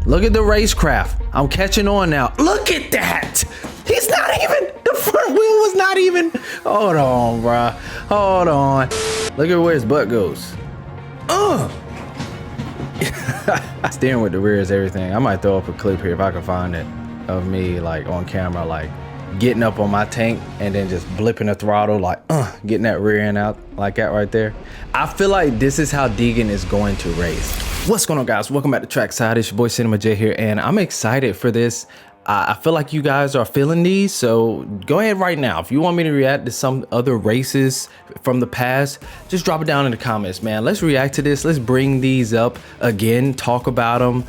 Look at the racecraft. I'm catching on now. Look at that. He's not even, the front wheel was not even. Hold on, bruh. Hold on. Look at where his butt goes. Steering with the rear is everything. I might throw up a clip here if I can find it of me like on camera, like getting up on my tank and then just blipping the throttle, like getting that rear end out like that right there. I feel like this is how Deegan is going to race. What's going on, guys? Welcome back to Trackside. It's your boy Cinema J here, and I'm excited for this. I feel like you guys are feeling these, so go ahead right now. If you want me to react to some other races from the past, just drop it down in the comments, man. Let's react to this. Let's bring these up again, talk about them.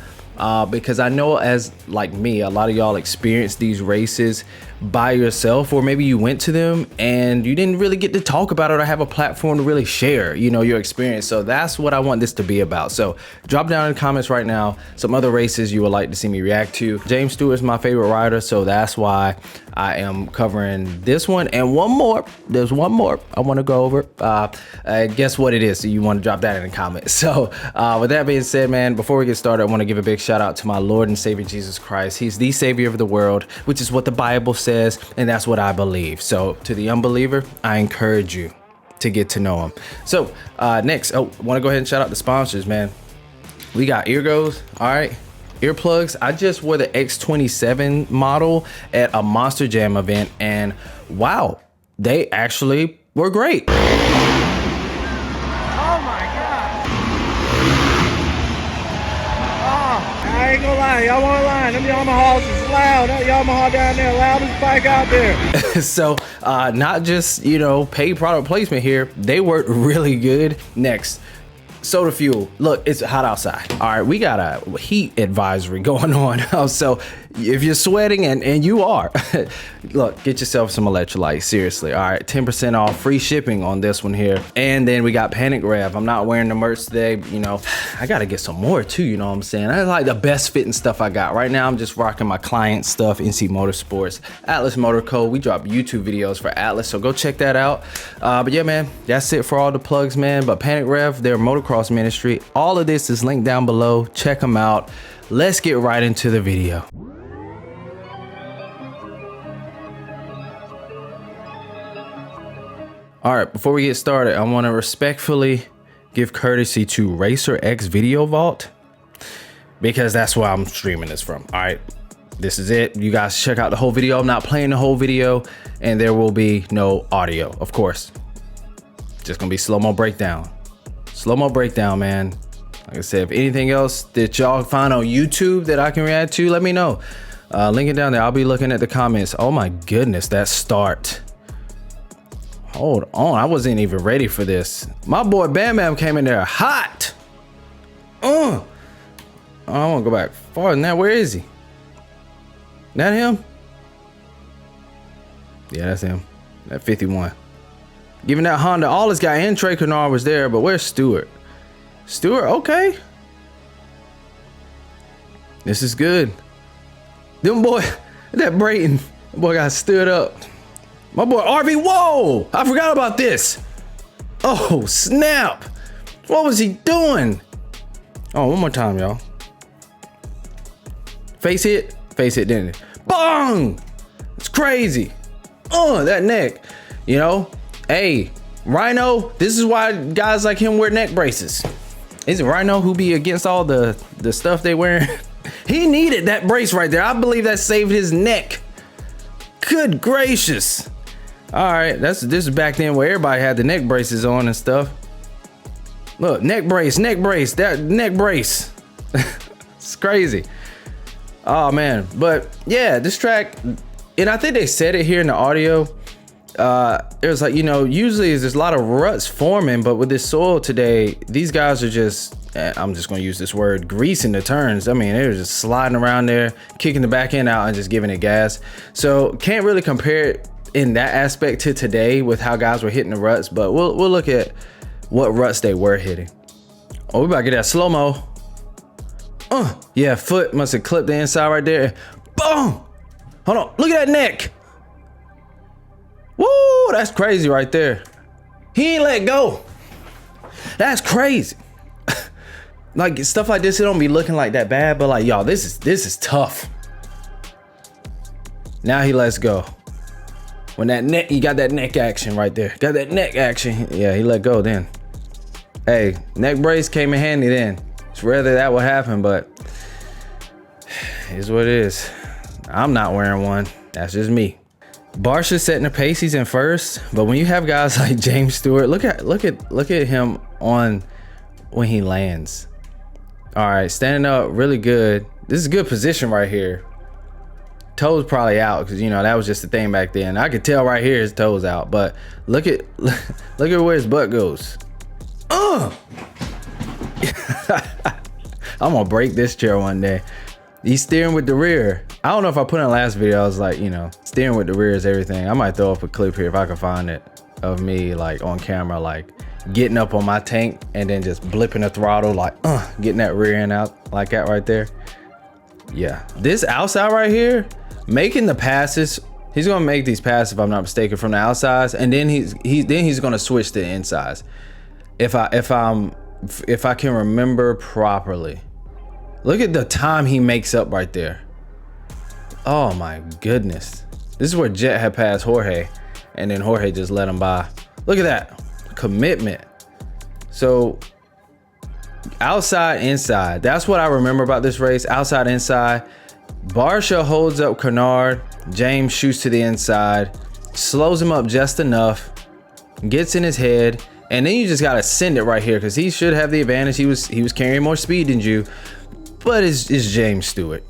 Because I know, as like me, a lot of y'all experienced these races by yourself, or maybe you went to them and you didn't really get to talk about it or have a platform to really share, you know, your experience. So that's what I want this to be about. So drop down in the comments right now some other races you would like to see me react to. James Stewart is my favorite rider, so that's why I am covering this one and one more. There's one more I want to go over. Guess what it is? So you want to drop that in the comments. So with that being said, man, before we get started, I want to give a big shout out to my Lord and Savior Jesus Christ. He's the Savior of the world, which is what the Bible says, and that's what I believe. So to the unbeliever, I encourage you to get to know him. So next, I want to go ahead and shout out the sponsors, man. We got Eargos, all right, earplugs. I just wore the X27 model at a Monster Jam event, and wow, they actually were great. I ain't gonna lie, y'all wanna lie, them Yamahas is loud. That Yamaha down there, loudest bike out there. So not just, you know, paid product placement here, they worked really good. Next, soda fuel. Look, it's hot outside. All right, we got a heat advisory going on. So if you're sweating, and you are, look, get yourself some electrolytes, seriously. All right, 10% off, free shipping on this one here. And then we got Panic Rev. I'm not wearing the merch today, you know. I gotta get some more too, you know what I'm saying? That's like the best fitting stuff I got. Right now, I'm just rocking my client stuff, NC Motorsports, Atlas Motor Co. We drop YouTube videos for Atlas, so go check that out. But yeah, man, that's it for all the plugs, man. But Panic Rev, their motocross ministry, all of this is linked down below. Check them out. Let's get right into the video. All right, before we get started, I want to respectfully give courtesy to Racer X Video Vault, because that's where I'm streaming this from. All right, this is it. You guys check out the whole video. I'm not playing the whole video, and there will be no audio, of course. Just gonna be slow-mo breakdown. Slow-mo breakdown, man. Like I said, if anything else that y'all find on YouTube that I can react to, let me know. Link it down there. I'll be looking at the comments. Oh my goodness, that start. Hold on, I wasn't even ready for this. My boy Bam Bam came in there hot. I want to go back farther than that. Where is he? That him? Yeah, that's him. That 51. Giving that Honda. All this guy and Trey Canard was there, but where's Stewart? Stewart, okay. This is good. Them boy, that Brayton, that boy got stood up. My boy RV, whoa! I forgot about this. Oh, snap. What was he doing? Oh, one more time, y'all. Face hit, didn't it? Bong! It's crazy. That neck. You know, hey, Rhino, this is why guys like him wear neck braces. Is it Rhino who be against all the stuff they wearing? He needed that brace right there. I believe that saved his neck. Good gracious. All right, this is back then where everybody had the neck braces on and stuff. Look, neck brace, that neck brace. It's crazy. Oh man, but yeah, this track, and I think they said it here in the audio. It was like, you know, usually there's a lot of ruts forming, but with this soil today, these guys are just, I'm just gonna use this word, greasing the turns. I mean, they were just sliding around there, kicking the back end out and just giving it gas. So can't really compare it in that aspect to today with how guys were hitting the ruts, but we'll look at what ruts they were hitting. Oh, we about to get that slow-mo. Yeah, foot must have clipped the inside right there. Boom! Hold on, look at that neck. Woo, that's crazy right there. He ain't let go. That's crazy. Like stuff like this, it don't be looking like that bad, but like, y'all, this is tough. Now he lets go. When that neck, he got that neck action right there. Got that neck action. Yeah, he let go then. Hey, neck brace came in handy then. It's rare that would happen, but it's what it is. I'm not wearing one. That's just me. Barsha's setting the pace. He's in first, but when you have guys like James Stewart, look at him on when he lands. All right, standing up really good. This is a good position right here. Toes probably out because, you know, that was just the thing back then. I could tell right here his toes out, but look at where his butt goes. I'm gonna break this chair one day. He's steering with the rear. I don't know if I put in the last video, I was like, you know, steering with the rear is everything. I might throw up a clip here if I can find it of me like on camera, like getting up on my tank and then just blipping the throttle, like getting that rear end out like that right there. Yeah, this outside right here, making the passes. He's gonna make these passes, if I'm not mistaken, from the outsides, and then he's gonna switch to the insides. If I can remember properly. Look at the time he makes up right there. Oh my goodness. This is where Jet had passed Jorge, and then Jorge just let him by. Look at that commitment. So outside, inside. That's what I remember about this race. Outside, inside. Barsha holds up Canard. James shoots to the inside, slows him up just enough, gets in his head, and then you just gotta send it right here because he should have the advantage. He was carrying more speed than you, but it's James Stewart.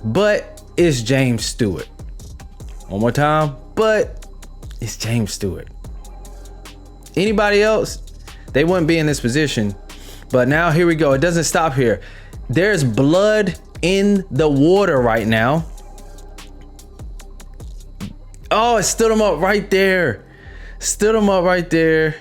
But it's James Stewart. One more time, but it's James Stewart. Anybody else, they wouldn't be in this position. But now here we go. It doesn't stop here. There's blood in the water right now. Oh, it stood him up right there. Stood him up right there.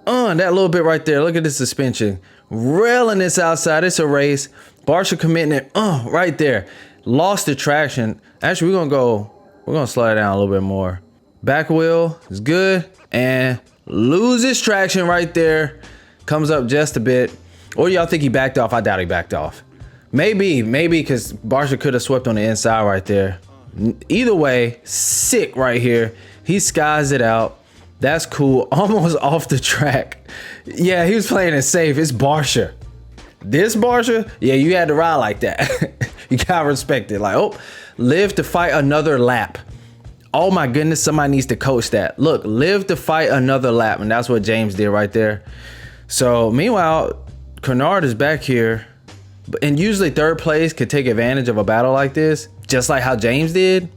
That little bit right there. Look at this suspension. Railing this outside. It's a race. Barsha committing it. Right there. Lost the traction. Actually, we're gonna slow it down a little bit more. Back wheel is good. And loses traction right there. Comes up just a bit. Or y'all think he backed off? I doubt he backed off. Maybe because Barsha could have swept on the inside right there. Either way, sick right here. He skies it out. That's cool. Almost off the track. Yeah, he was playing it safe. It's Barsha. This Barsha, yeah, you had to ride like that. You gotta respect it. Like, oh, live to fight another lap. Oh my goodness, somebody needs to coach that. Look, live to fight another lap. And that's what James did right there. So meanwhile, Canard is back here. And usually third place could take advantage of a battle like this, just like how James did.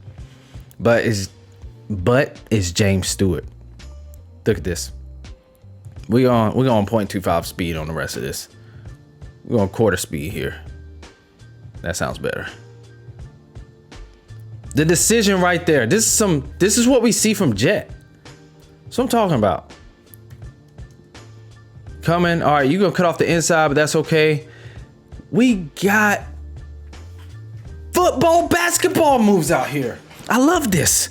But it's James Stewart. Look at this. We're on 0.25 speed on the rest of this. We're going quarter speed here. That sounds better. The decision right there. This is what we see from Jet. That's what I'm talking about. Coming. All right, you're gonna cut off the inside, but that's okay. We got football, basketball moves out here. I love this.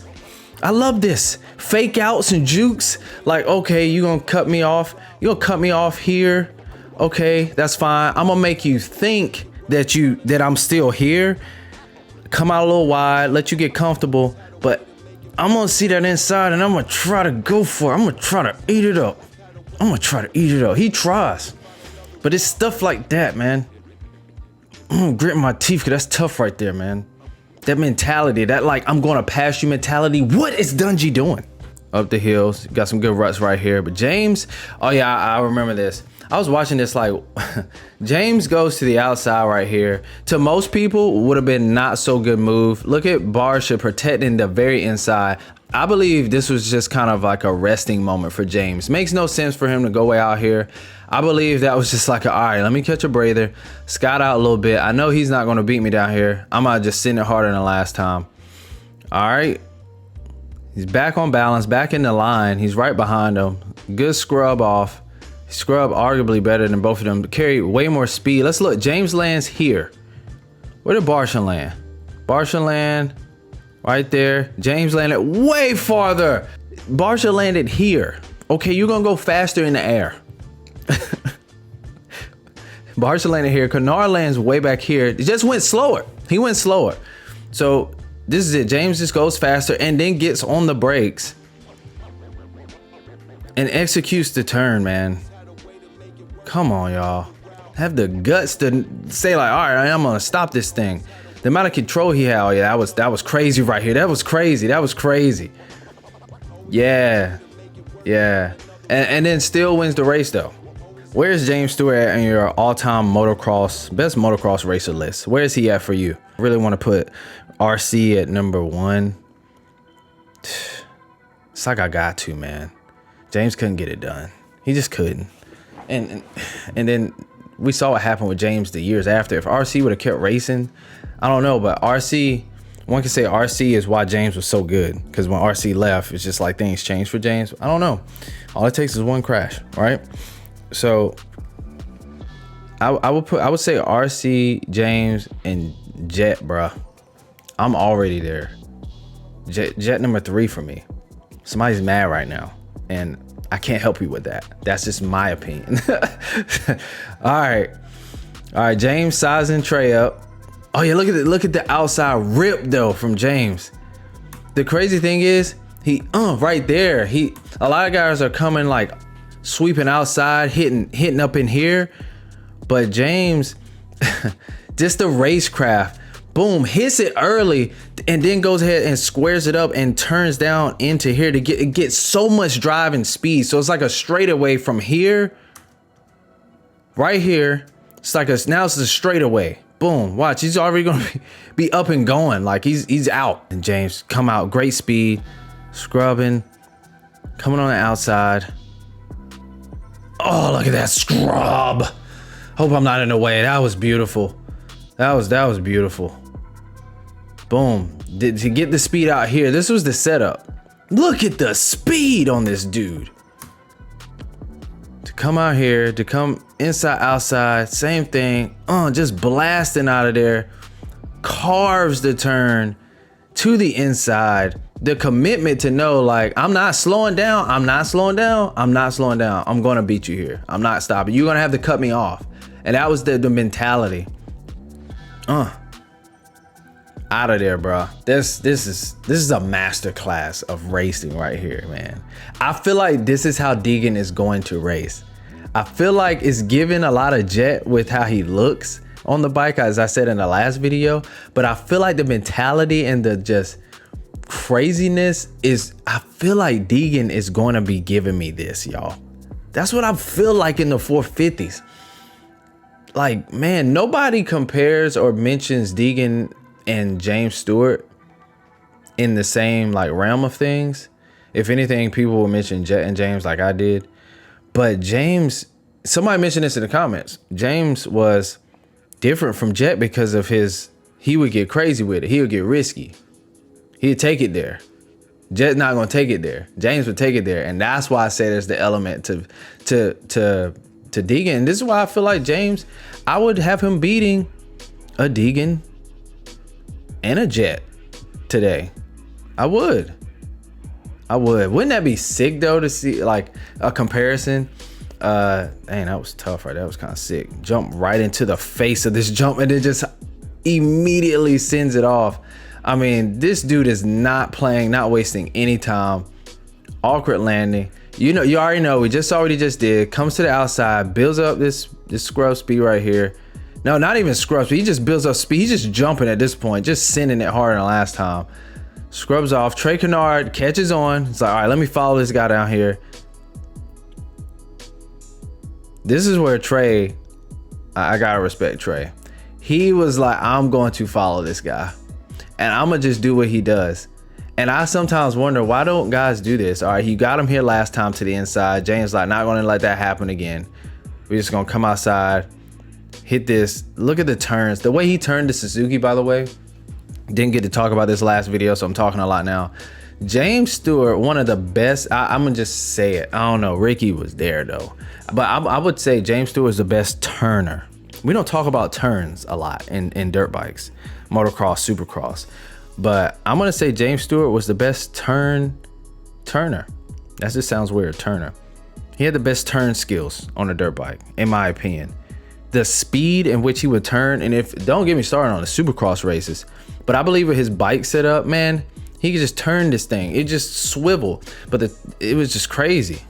I love this. Fake outs and jukes. Like, okay, you're gonna cut me off. You're gonna cut me off here. Okay, that's fine. I'm gonna make you think that I'm still here. Come out a little wide, let you get comfortable, but I'm gonna see that inside and I'm gonna try to go for it. I'm gonna try to eat it up. He tries, but it's stuff like that, man. I'm gonna grit my teeth because that's tough right there, man. That mentality, that like, I'm gonna pass you mentality. What is Dungy doing? Up the hills, got some good ruts right here. But James, oh yeah, I remember this. I was watching this like, James goes to the outside right here. To most people, would have been not so good move. Look at Barsha protecting the very inside. I believe this was just kind of like a resting moment for James. Makes no sense for him to go way out here. I believe that was just like, all right, let me catch a breather, scout out a little bit. I know he's not going to beat me down here. I'm going to just send it harder than the last time. All right. He's back on balance, back in the line. He's right behind him. Good scrub off. Scrub arguably better than both of them. Carry way more speed. Let's look. James lands here. Where did Barsha land? Barsha land right there. James landed way farther. Barsha landed here. Okay, you're going to go faster in the air. Barcia landed here. Canard lands way back here. It just went slower. He went slower. So this is it. James just goes faster and then gets on the brakes and executes the turn, man. Come on, y'all. Have the guts to say like, all right, I'm gonna stop this thing. The amount of control he had, oh yeah, that was crazy right here. That was crazy. That was crazy. Yeah. And then still wins the race though. Where's James Stewart at in your all-time motocross, best motocross racer list? Where is he at for you? I really want to put RC at number 1. It's like I got to, man. James couldn't get it done. He just couldn't. And then we saw what happened with James the years after. If RC would have kept racing, I don't know, but RC, one could say RC is why James was so good. Because when RC left, it's just like things changed for James. I don't know. All it takes is one crash, right? So I would say RC, James, and Jet, bruh. I'm already there. Jet number 3 for me. Somebody's mad right now, and I can't help you with that. That's just my opinion. All right, James sizing Trey up. Oh yeah, look at the outside rip though from James. The crazy thing is he right there. A lot of guys are coming like sweeping outside, hitting up in here, but James, just the racecraft, boom, hits it early and then goes ahead and squares it up and turns down into here to get so much drive and speed. So it's like a straightaway from here, right here. It's like now it's a straightaway. Boom, watch, he's already gonna be up and going, like he's out. And James come out, great speed, scrubbing, coming on the outside. Oh, look at that scrub. Hope I'm not in the way. That was beautiful. That was beautiful. Boom. To get the speed out here, this was the setup. Look at the speed on this dude. To come out here, to come inside, outside, same thing. Just blasting out of there. Carves the turn to the inside. The commitment to know, like, I'm not slowing down. I'm gonna beat you here. I'm not stopping. You're gonna have to cut me off. And that was the mentality. Out of there, bro. This is a masterclass of racing right here, man. I feel like this is how Deegan is going to race. I feel like it's giving a lot of Jet with how he looks on the bike, as I said in the last video, but I feel like the mentality and the just craziness is, I feel like Deegan is going to be giving me this, y'all. That's what I feel like in the 450s. Like, man, nobody compares or mentions Deegan and James Stewart in the same like realm of things. If anything, people will mention Jet and James like I did. But James, somebody mentioned this in the comments. James was different from Jet because of he would get crazy with it. He would get risky. He'd take it there. Jet's not gonna take it there. James would take it there. And that's why I say there's the element to Deegan. And this is why I feel like James, I would have him beating a Deegan and a Jet today. I would. Wouldn't that be sick though to see like a comparison? Dang, that was tough, right? That was kind of sick. Jump right into the face of this jump and then just immediately sends it off. I mean, this dude is not playing, not wasting any time. Awkward landing. You already know. We just saw what he just did. Comes to the outside, builds up this scrub speed right here. No, not even scrub speed. He just builds up speed. He's just jumping at this point, just sending it harder than last time. Scrubs off. Trey Canard catches on. It's like, all right, let me follow this guy down here. This is where Trey, I gotta respect Trey. He was like, I'm going to follow this guy, and I'm gonna just do what he does. And I sometimes wonder, why don't guys do this? All right, you got him here last time to the inside. James like, not gonna let that happen again. We're just gonna come outside, hit this. Look at the turns. The way he turned to Suzuki, by the way. Didn't get to talk about this last video, so I'm talking a lot now. James Stewart, one of the best. I'm gonna just say it. I don't know. Ricky was there though, but I would say James Stewart is the best turner. We don't talk about turns a lot in dirt bikes, motocross, supercross. But I'm gonna say James Stewart was the best turner. That just sounds weird, turner. He had the best turn skills on a dirt bike, in my opinion. the speed in which he would turn. And if, don't get me started on the supercross races, but I believe with his bike setup, man, he could just turn this thing. It just swivel, but it was just crazy.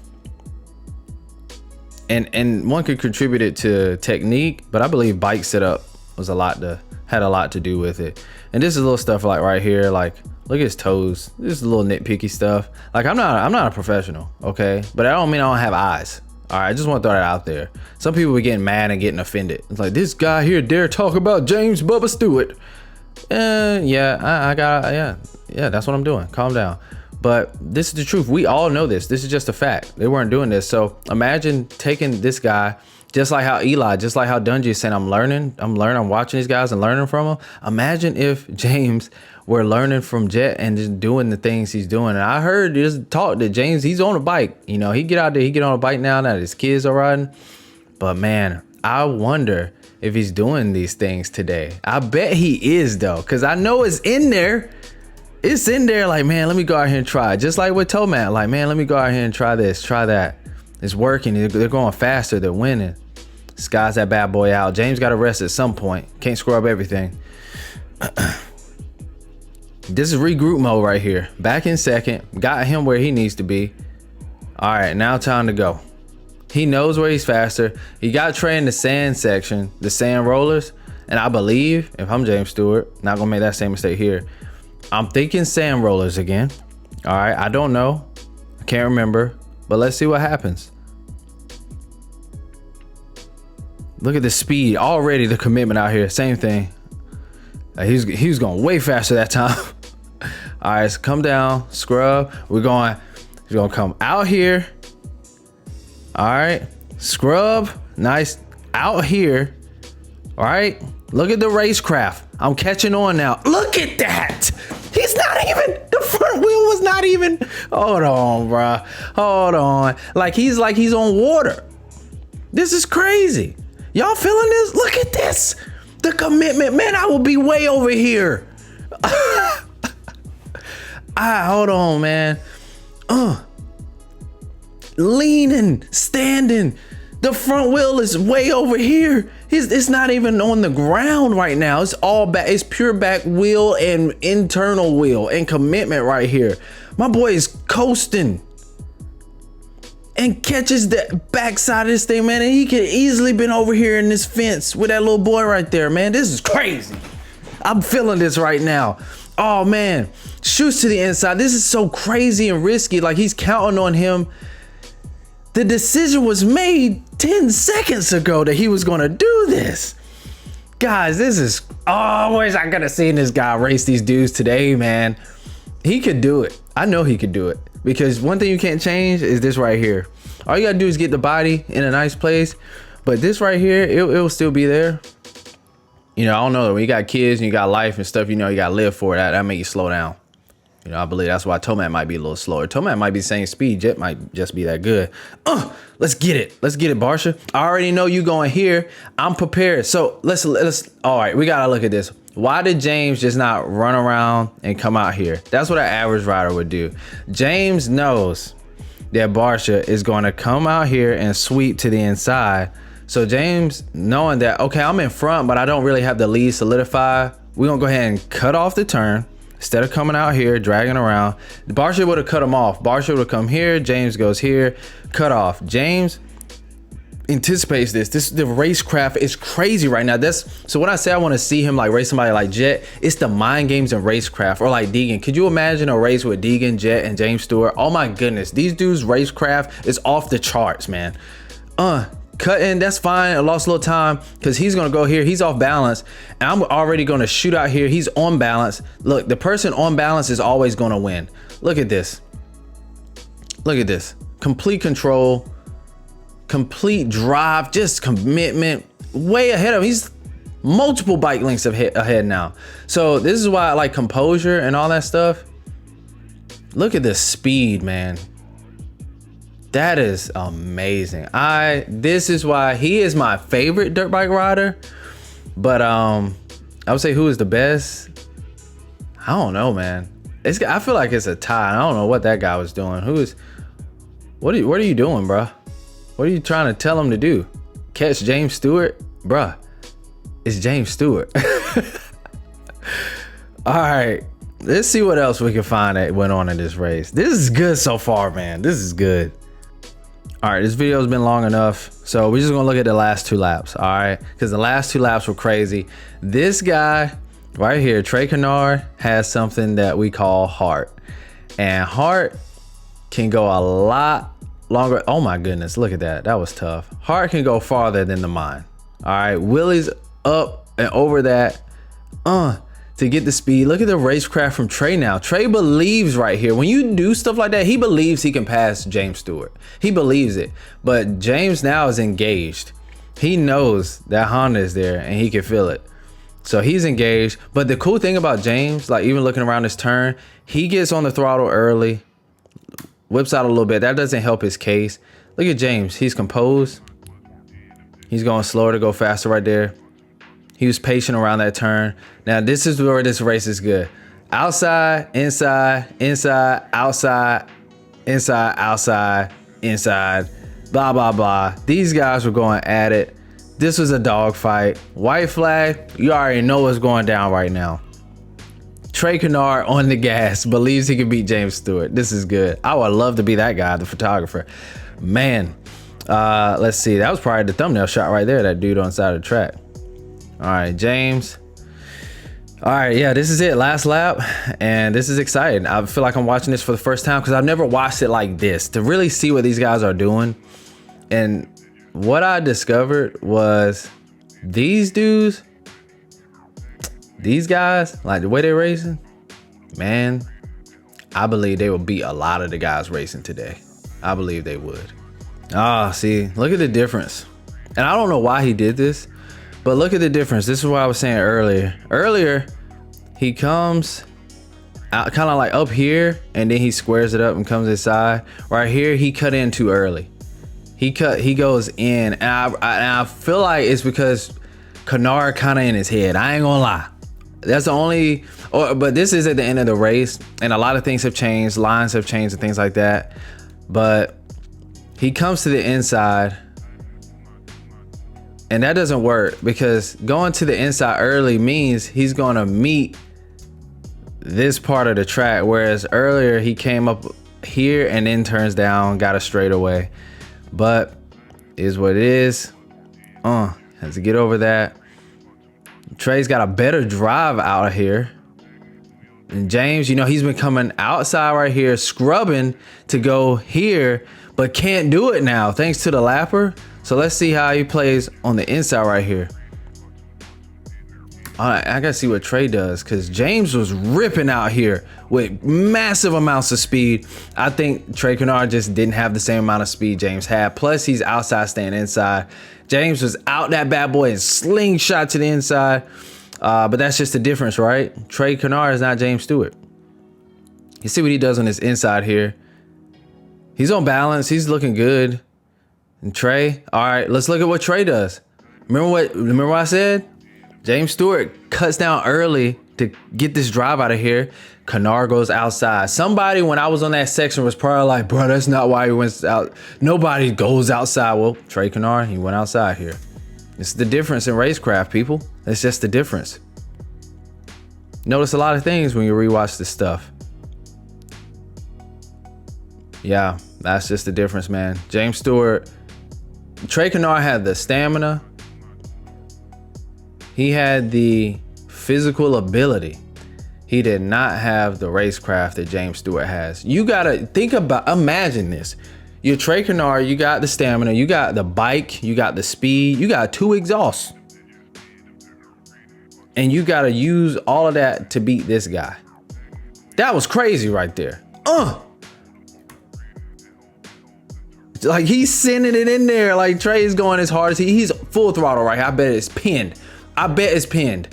And one could contribute it to technique, but I believe bike setup was had a lot to do with it. And this is little stuff like right here, like look at his toes. This is a little nitpicky stuff. Like I'm not a professional, okay? But I don't mean I don't have eyes. All right, I just want to throw that out there. Some people were getting mad and getting offended. It's like, this guy here dare talk about James Bubba Stewart. Yeah, that's what I'm doing. Calm down. But this is the truth. We all know this. This is just a fact. They weren't doing this. So imagine taking this guy, just like how Eli, just like how Dungy is saying, I'm learning, I'm watching these guys and learning from them. Imagine if James were learning from Jet and just doing the things he's doing. And I heard this talk that James, he's on a bike. You know, he get out there, he get on a bike now that his kids are riding. But man, I wonder if he's doing these things today. I bet he is though, because I know it's in there. It's in there like, man, let me go out here and try it. Just like with Tomac, like, man, let me go out here and try this, try that. It's working. They're going faster. They're winning. Sky's that bad boy out. James got to rest at some point. Can't screw up everything. This is regroup mode right here. Back in second. Got him where he needs to be. All right, now time to go. He knows where he's faster. He got Trey in the sand section, the sand rollers. And I believe, if I'm James Stewart, not going to make that same mistake here. I'm thinking sand rollers again. All right, I don't know. I can't remember. But let's see what happens. Look at the speed. Already the commitment out here. Same thing. He was going way faster that time. All right, so come down, scrub. He's gonna come out here. All right, scrub, nice out here. All right, look at the racecraft. I'm catching on now. Look at that. He's not even, the front wheel was not even, hold on, bro. Hold on. Like he's on water. This is crazy. Y'all feeling this? Look at this. The commitment, man, I will be way over here. Hold on, man. Leaning, standing. The front wheel is way over here. It's not even on the ground right now. It's all back. It's pure back wheel and internal wheel and commitment right here. My boy is coasting and catches the backside of this thing, man. And he could easily been over here in this fence with that little boy right there, man. This is crazy. I'm feeling this right now. Oh man, shoots to the inside. This is so crazy and risky. Like he's counting on him. The decision was made 10 seconds ago that he was gonna do this. Guys, this is, oh, wish I could have seen this guy race these dudes today, man. He could do it. I know he could do it. Because one thing you can't change is this right here. All you gotta do is get the body in a nice place. But this right here, it'll still be there. You know, I don't know, when you got kids and you got life and stuff, you know, you gotta live for that. That make you slow down. You know, I believe that's why Tomac might be a little slower. Tomac might be the same speed. Jet might just be that good. Let's get it. Let's get it, Barsha. I already know you going here. I'm prepared. So let's, all right, we gotta look at this. Why did James just not run around and come out here? That's what an average rider would do. James knows that Barsha is gonna come out here and sweep to the inside. So James, knowing that, okay, I'm in front, but I don't really have the lead solidified, we're gonna go ahead and cut off the turn. Instead of coming out here, dragging around, Barsha would have cut him off. Barsha would have come here, James goes here, cut off. James anticipates this. The racecraft is crazy right now. So when I say I want to see him like race somebody like Jet, it's the mind games and racecraft, or like Deegan. Could you imagine a race with Deegan, Jet, and James Stewart? Oh my goodness, these dudes' racecraft is off the charts, man. Cutting, that's fine. I lost a little time because he's gonna go here. He's off balance, and I'm already gonna shoot out here. He's on balance. Look, the person on balance is always gonna win. Look at this. Look at this. Complete control, complete drive, just commitment. Way ahead of him. He's multiple bike lengths ahead now. So this is why I like composure and all that stuff. Look at the speed, man. That is amazing. This is why he is my favorite dirt bike rider. But I would say who is the best? I don't know, man. I feel like it's a tie. I don't know what that guy was doing. What are you doing, bro? What are you trying to tell him to do? Catch James Stewart? bruh, it's James Stewart. All right, let's see what else we can find that went on in this race. This is good so far, man. This is good. All right, this video has been long enough, so we're just gonna look at the last 2 laps, all right? Because the last 2 laps were crazy. This guy right here, Trey Canard, has something that we call heart. And heart can go a lot longer. Oh my goodness, look at that. That was tough. Heart can go farther than the mine. All right, Willie's up and over that to get the speed. Look at the racecraft from Trey now. Trey believes right here. When you do stuff like that, he believes he can pass James Stewart. He believes it. But James now is engaged. He knows that Honda is there and he can feel it. So he's engaged. But the cool thing about James, like even looking around this turn, he gets on the throttle early, whips out a little bit. That doesn't help his case. Look at James. He's composed. He's going slower to go faster right there. He was patient around that turn. Now, this is where this race is good. Outside, inside, inside, outside, inside, outside, inside, blah, blah, blah. These guys were going at it. This was a dogfight. White flag, you already know what's going down right now. Trey Canard on the gas, believes he can beat James Stewart. This is good. I would love to be that guy, the photographer. Man, let's see. That was probably the thumbnail shot right there, that dude on the side of the track. All right, James. All right, yeah, this is it, last lap, and this is exciting. I feel like I'm watching this for the first time because I've never watched it like this, to really see what these guys are doing. And what I discovered was these dudes, these guys, like the way they're racing, man, I believe they will beat a lot of the guys racing today. I believe they would. See, look at the difference. And I don't know why he did this, but look at the difference. This is what I was saying earlier. Earlier, he comes out kind of like up here, and then he squares it up and comes inside. Right here, he cut in too early. He goes in, and I feel like it's because Canard kind of in his head. I ain't gonna lie. That's the only, but this is at the end of the race, and a lot of things have changed. Lines have changed and things like that. But he comes to the inside, and that doesn't work because going to the inside early means he's gonna meet this part of the track, whereas earlier he came up here and then turns down, got a straightaway. But is what it is. Has to get over that. Trey's got a better drive out of here. And James, you know, he's been coming outside right here, scrubbing to go here, but can't do it now thanks to the lapper. So let's see how he plays on the inside right here. All right, I gotta see what Trey does, because James was ripping out here with massive amounts of speed. I think Trey Canard just didn't have the same amount of speed James had. Plus, he's outside staying inside. James was out that bad boy and slingshot to the inside. But that's just the difference, right? Trey Canard is not James Stewart. You see what he does on his inside here. He's on balance. He's looking good. And Trey, all right, let's look at what Trey does. Remember what I said? James Stewart cuts down early to get this drive out of here. Canard goes outside. Somebody, when I was on that section, was probably like, bro, that's not why he went out. Nobody goes outside. Well, Trey Canard, he went outside here. It's the difference in racecraft, people. It's just the difference. Notice a lot of things when you rewatch this stuff. Yeah, that's just the difference, man. James Stewart, Trey Canard had the stamina. He had the physical ability. He did not have the racecraft that James Stewart has. You gotta think about, imagine this. You're Trey Canard, you got the stamina, you got the bike, you got the speed, you got 2 exhausts. And you gotta use all of that to beat this guy. That was crazy right there. Like he's sending it in there. Like Trey's going as hard as he's full throttle right here. I bet it's pinned.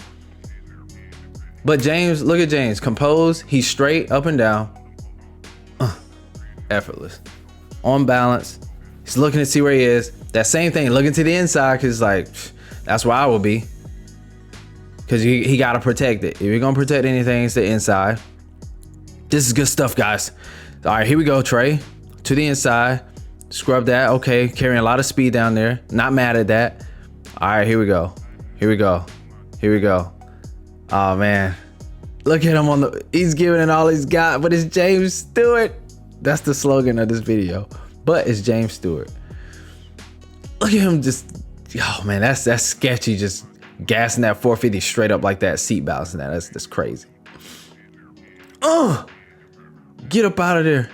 But James, look at James, composed. He's straight up and down. Effortless. On balance. He's looking to see where he is. That same thing, looking to the inside, because like, that's where I will be. Because he got to protect it. If you're going to protect anything, it's the inside. This is good stuff, guys. All right, here we go, Trey. To the inside. Scrub that. Okay, carrying a lot of speed down there. Not mad at that. All right, here we go. Here we go. Here we go. Oh man, look at him on the. He's giving it all he's got, but it's James Stewart. That's the slogan of this video. But it's James Stewart. Look at him just. Oh man, that's sketchy. Just gassing that 450 straight up like that, seat bouncing that. That's crazy. Get up out of there.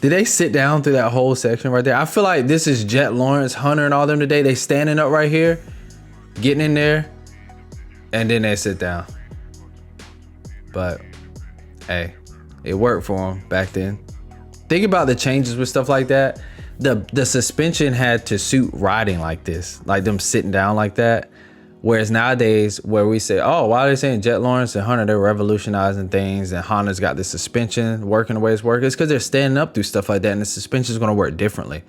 Did they sit down through that whole section right there? I feel like this is Jet Lawrence, Hunter, and all them today. They standing up right here, getting in there, and then they sit down. But hey, it worked for them back then. Think about the changes with stuff like that. The suspension had to suit riding like this, like them sitting down like that. Whereas nowadays, where we say, oh, why are they saying Jet Lawrence and Hunter, they're revolutionizing things, and Honda's got the suspension working the way it's working? It's because they're standing up through stuff like that, and the suspension is going to work differently.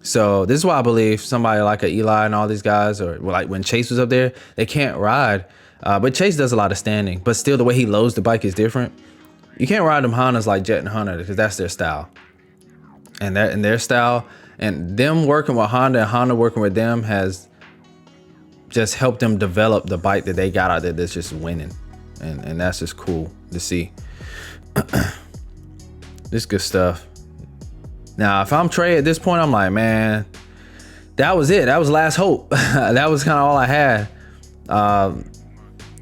So this is why I believe somebody like a Eli and all these guys, or like when Chase was up there, they can't ride. But Chase does a lot of standing, but still the way he loads the bike is different. You can't ride them Hondas like Jet and Hunter because that's their style. And their style, and them working with Honda and Honda working with them has just helped them develop the bike that they got out there that's just winning. And that's just cool to see. This good stuff. Now, if I'm Trey at this point, I'm like, man, that was it. That was last hope. That was kind of all I had.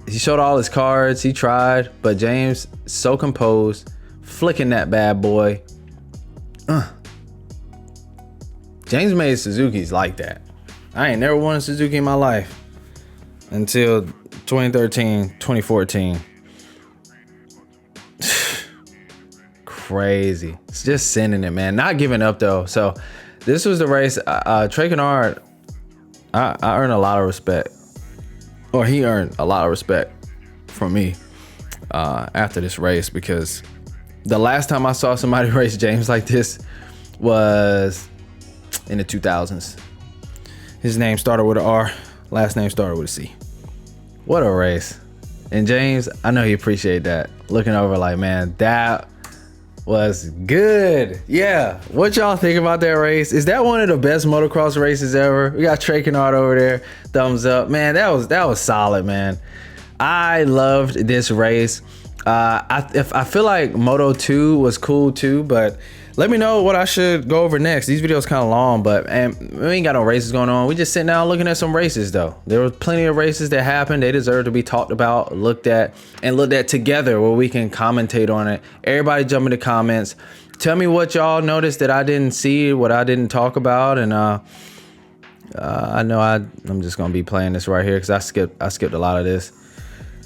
He showed all his cards. He tried. But James, so composed, flicking that bad boy. James made Suzuki's like that. I ain't never won a Suzuki in my life until 2013, 2014. Crazy. It's just sending it, man. Not giving up though. So this was the race. Trey Canard, I earned a lot of respect, or he earned a lot of respect from me after this race, because the last time I saw somebody race James like this was in the 2000s. His name started with an R, last name started with a C. What a race. And James, I know he appreciated that. Looking over like, man, that was good. Yeah, what y'all think about that race? Is that one of the best motocross races ever? We got Trey Canard over there, thumbs up. Man, that was solid, man. I loved this race. I feel like Moto 2 was cool too, but let me know what I should go over next. These videos kind of long, but we ain't got no races going on. We just sitting down looking at some races though. There were plenty of races that happened. They deserve to be talked about, looked at together where we can commentate on it. Everybody jump in the comments. Tell me what y'all noticed that I didn't see, what I didn't talk about. And I know I'm just gonna be playing this right here because I skipped a lot of this.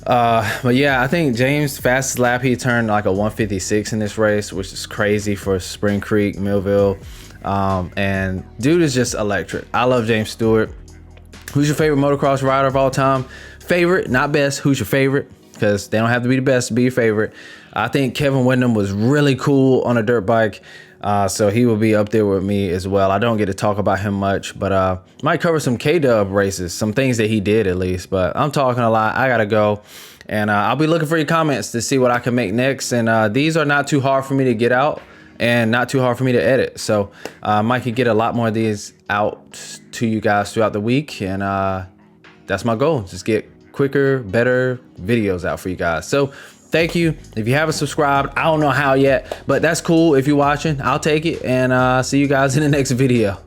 But yeah, I think James' fastest lap, he turned like a 156 in this race, which is crazy for Spring Creek, Millville. And dude is just electric. I love James Stewart. Who's your favorite motocross rider of all time? Favorite, not best. Who's your favorite? Because they don't have to be the best to be your favorite. I think Kevin Windham was really cool on a dirt bike. So he will be up there with me as well. I don't get to talk about him much, but might cover some K-Dub races, some things that he did at least. But I'm talking a lot. I gotta go, and I'll be looking for your comments to see what I can make next. And these are not too hard for me to get out and not too hard for me to edit. So Mike could get a lot more of these out to you guys throughout the week, and that's my goal. Just get quicker, better videos out for you guys. So thank you. If you haven't subscribed, I don't know how yet, but that's cool. If you're watching, I'll take it, and see you guys in the next video.